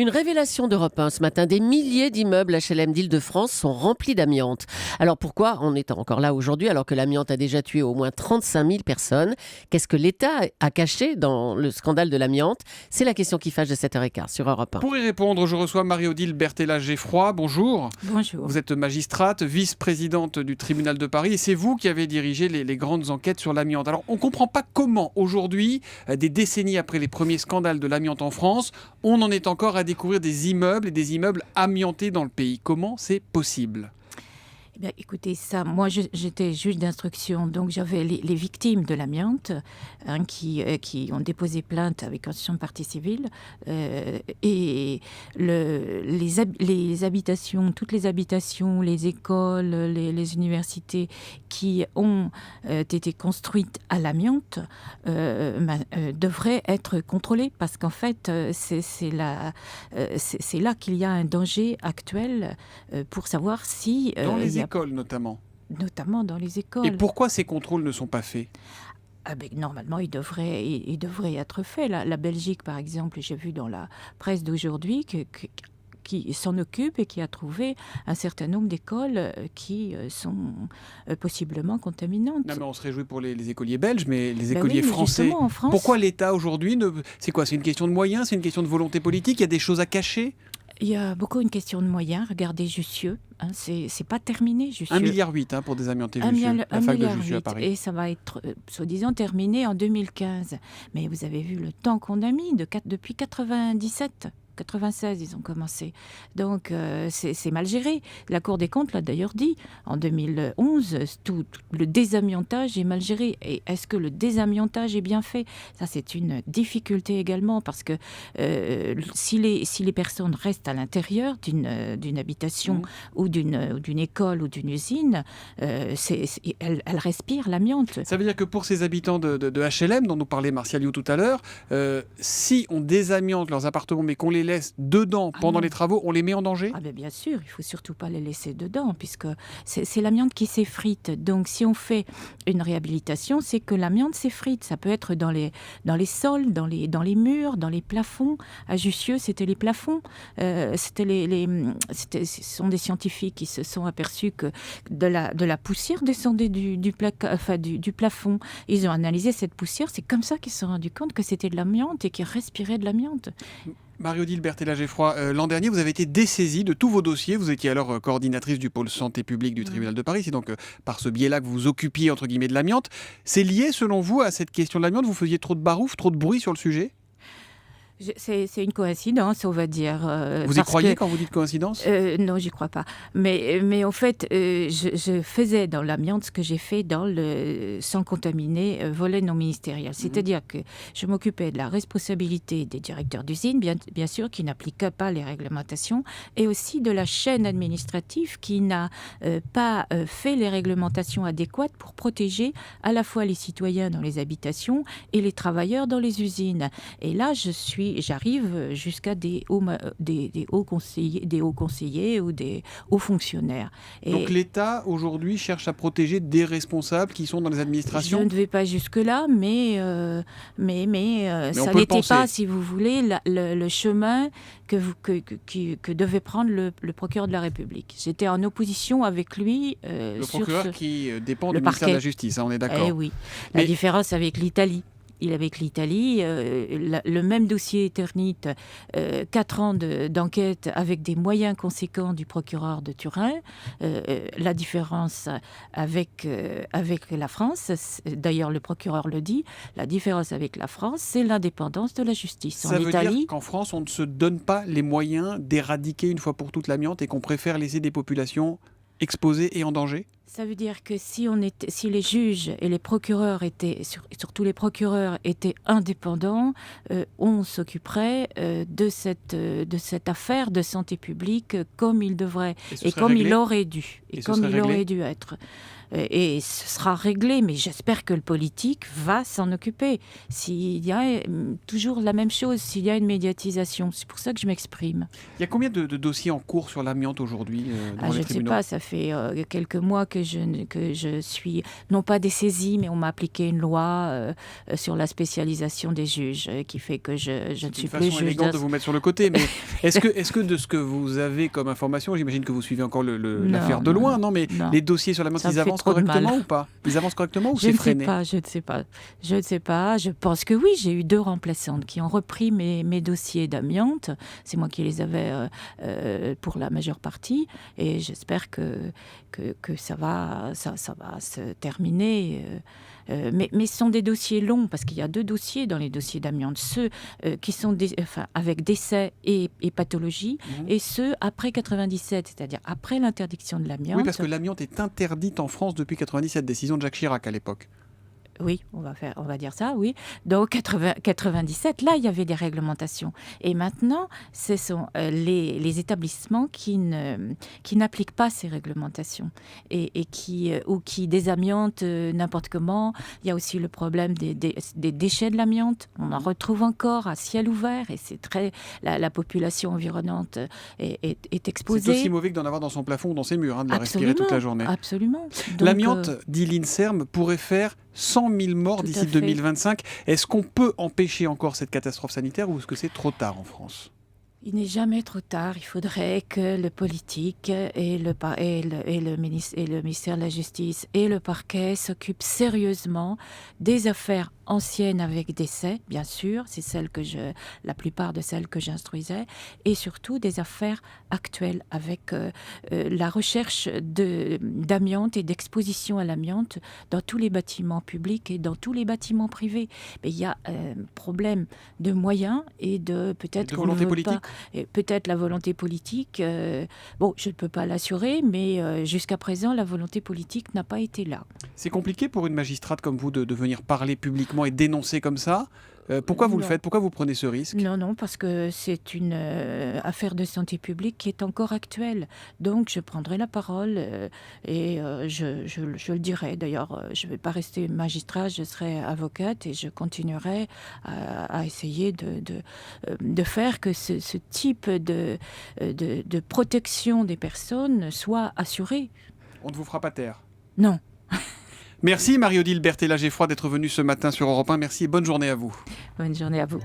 Une révélation d'Europe 1 ce matin. Des milliers d'immeubles HLM d'Île-de-France sont remplis d'amiante. Alors pourquoi en est-on encore là aujourd'hui alors que l'amiante a déjà tué au moins 35 000 personnes? Qu'est-ce que l'État a caché dans le scandale de l'amiante? C'est la question qui fâche de 7h15 sur Europe 1. Pour y répondre, je reçois Marie-Odile Berthella-Geffroy. Bonjour. Bonjour. Vous êtes magistrate, vice-présidente du tribunal de Paris et c'est vous qui avez dirigé les grandes enquêtes sur l'amiante. Alors on ne comprend pas comment aujourd'hui, des décennies après les premiers scandales de l'amiante en France, on en est encore à découvrir des immeubles et des immeubles amiantés dans le pays. Comment c'est possible ? Eh bien, écoutez, moi j'étais juge d'instruction, donc j'avais les victimes de l'amiante qui ont déposé plainte avec constitution de partie civile et les habitations, toutes les habitations, les écoles, les universités qui ont été construites à l'amiante devraient être contrôlées parce qu'en fait c'est là qu'il y a un danger actuel pour savoir si dans les écoles notamment dans les écoles. Et pourquoi ces contrôles ne sont pas faits ? Normalement, il devrait être fait. La Belgique, par exemple, j'ai vu dans la presse d'aujourd'hui qui s'en occupe et qui a trouvé un certain nombre d'écoles qui sont possiblement contaminantes. Non, mais on se réjouit pour les écoliers belges, mais les Ben écoliers oui, mais français, justement, en France, pourquoi l'État aujourd'hui C'est quoi ? C'est une question de moyens ? C'est une question de volonté politique ? Il y a des choses à cacher ? il y a beaucoup une question de moyens. Regardez Jussieu, c'est pas terminé, Jussieu. 1,8 milliard pour désamianter Jussieu, la fac de Jussieu à Paris. Et ça va être, soi-disant, terminé en 2015. Mais vous avez vu le temps qu'on a mis depuis 97. 96, ils ont commencé. Donc, c'est mal géré. La Cour des comptes l'a d'ailleurs dit. En 2011, tout le désamiantage est mal géré. Et est-ce que le désamiantage est bien fait ? Ça, c'est une difficulté également parce que si les personnes restent à l'intérieur d'une habitation ou d'une école ou d'une usine, elles respirent l'amiante. Ça veut dire que pour ces habitants de HLM, dont nous parlait Martial You tout à l'heure, si on désamiante leurs appartements mais qu'on les laisse dedans pendant les travaux, on les met en danger ? Bien sûr, il ne faut surtout pas les laisser dedans, puisque c'est l'amiante qui s'effrite. Donc si on fait une réhabilitation, c'est que l'amiante s'effrite. Ça peut être dans les sols, dans les murs, dans les plafonds. À Jussieu, c'était les plafonds. Ce sont des scientifiques qui se sont aperçus que de la poussière descendait du plafond. Ils ont analysé cette poussière. C'est comme ça qu'ils se sont rendus compte que c'était de l'amiante et qu'ils respiraient de l'amiante. Marie-Odile Berthella-Geffroy, l'an dernier, vous avez été dessaisie de tous vos dossiers. Vous étiez alors coordinatrice du pôle santé publique du tribunal de Paris. C'est donc par ce biais-là que vous vous occupiez, entre guillemets, de l'amiante. C'est lié, selon vous, à cette question de l'amiante ? Vous faisiez trop de barouf, trop de bruit sur le sujet ? C'est une coïncidence, on va dire. Vous y croyez quand vous dites coïncidence ? Non, j'y crois pas. Mais en fait, je faisais dans l'amiante ce que j'ai fait dans le sans contaminer volet non ministériel. C'est-à-dire que je m'occupais de la responsabilité des directeurs d'usine, bien sûr, qui n'appliquaient pas les réglementations, et aussi de la chaîne administrative qui n'a pas fait les réglementations adéquates pour protéger à la fois les citoyens dans les habitations et les travailleurs dans les usines. Et là, j'arrive jusqu'à des hauts conseillers ou des hauts fonctionnaires. Donc l'État, aujourd'hui, cherche à protéger des responsables qui sont dans les administrations ? Je ne vais pas jusque-là, mais ça n'était pas, si vous voulez, le chemin que devait prendre le procureur de la République. J'étais en opposition avec lui le procureur qui dépend du ministère de la Justice, on est d'accord. Oui. La différence avec l'Italie. Le même dossier éternite, 4 ans d'enquête avec des moyens conséquents du procureur de Turin. La différence avec la France, d'ailleurs le procureur le dit, la différence avec la France, c'est l'indépendance de la justice. Ça veut dire qu'en France, on ne se donne pas les moyens d'éradiquer une fois pour toutes l'amiante et qu'on préfère laisser des populations exposées et en danger ? Ça veut dire que si les juges et les procureurs surtout les procureurs étaient indépendants, on s'occuperait de cette affaire de santé publique comme il devrait et comme il aurait dû être. Et ce sera réglé, mais j'espère que le politique va s'en occuper. S'il y a toujours la même chose, s'il y a une médiatisation, c'est pour ça que je m'exprime. Il y a combien de dossiers en cours sur l'amiante aujourd'hui dans les tribunaux ? Je ne sais pas, ça fait quelques mois que que je suis non pas dessaisie, mais on m'a appliqué une loi sur la spécialisation des juges qui fait que je ne suis plus juge. C'est une façon élégante de vous mettre sur le côté, mais est-ce que de ce que vous avez comme information, j'imagine que vous suivez encore l'affaire de loin, non, mais les dossiers sur l'amiante, ils avancent correctement ou pas? Ils avancent correctement ou c'est freiné? Je ne sais pas. Je pense que oui, j'ai eu 2 remplaçantes qui ont repris mes dossiers d'amiante. C'est moi qui les avais pour la majeure partie, et j'espère que ça va se terminer. Mais ce sont des dossiers longs, parce qu'il y a 2 dossiers dans les dossiers d'amiante. Ceux qui sont avec décès et pathologie, et ceux après 97, c'est-à-dire après l'interdiction de l'amiante. Oui, parce que l'amiante est interdite en France depuis 97, décision de Jacques Chirac à l'époque. Oui, on va dire ça, oui. Donc 97, là, il y avait des réglementations. Et maintenant, ce sont les établissements qui n'appliquent pas ces réglementations et qui désamiantent n'importe comment. Il y a aussi le problème des déchets de l'amiante. On en retrouve encore à ciel ouvert, et c'est la population environnante est exposée. C'est aussi mauvais que d'en avoir dans son plafond ou dans ses murs, de la respirer toute la journée. Absolument. Donc, l'amiante, dit l'INSERM, pourrait faire 100 000 morts d'ici 2025. Est-ce qu'on peut empêcher encore cette catastrophe sanitaire, ou est-ce que c'est trop tard en France ? Il n'est jamais trop tard. Il faudrait que le politique et le ministère de la Justice et le parquet s'occupent sérieusement des affaires anciennes avec décès, bien sûr, c'est la plupart de celles que j'instruisais, et surtout des affaires actuelles avec la recherche d'amiante et d'exposition à l'amiante dans tous les bâtiments publics et dans tous les bâtiments privés. Mais il y a un problème de moyens et de peut-être qu'on volonté ne veut politique. pas, peut-être la volonté politique. Bon, je ne peux pas l'assurer, mais jusqu'à présent, la volonté politique n'a pas été là. C'est compliqué pour une magistrate comme vous de venir parler publiquement et dénoncer comme ça. Pourquoi vous le faites? Pourquoi vous prenez ce risque? Non, parce que c'est une affaire de santé publique qui est encore actuelle. Donc, je prendrai la parole et je le dirai. D'ailleurs, je ne vais pas rester magistrat, je serai avocate, et je continuerai à essayer de faire que ce type de protection des personnes soit assuré. On ne vous fera pas taire? Non. Merci Marie-Odile Berthella-Geffroy d'être venue ce matin sur Europe 1. Merci et bonne journée à vous. Bonne journée à vous.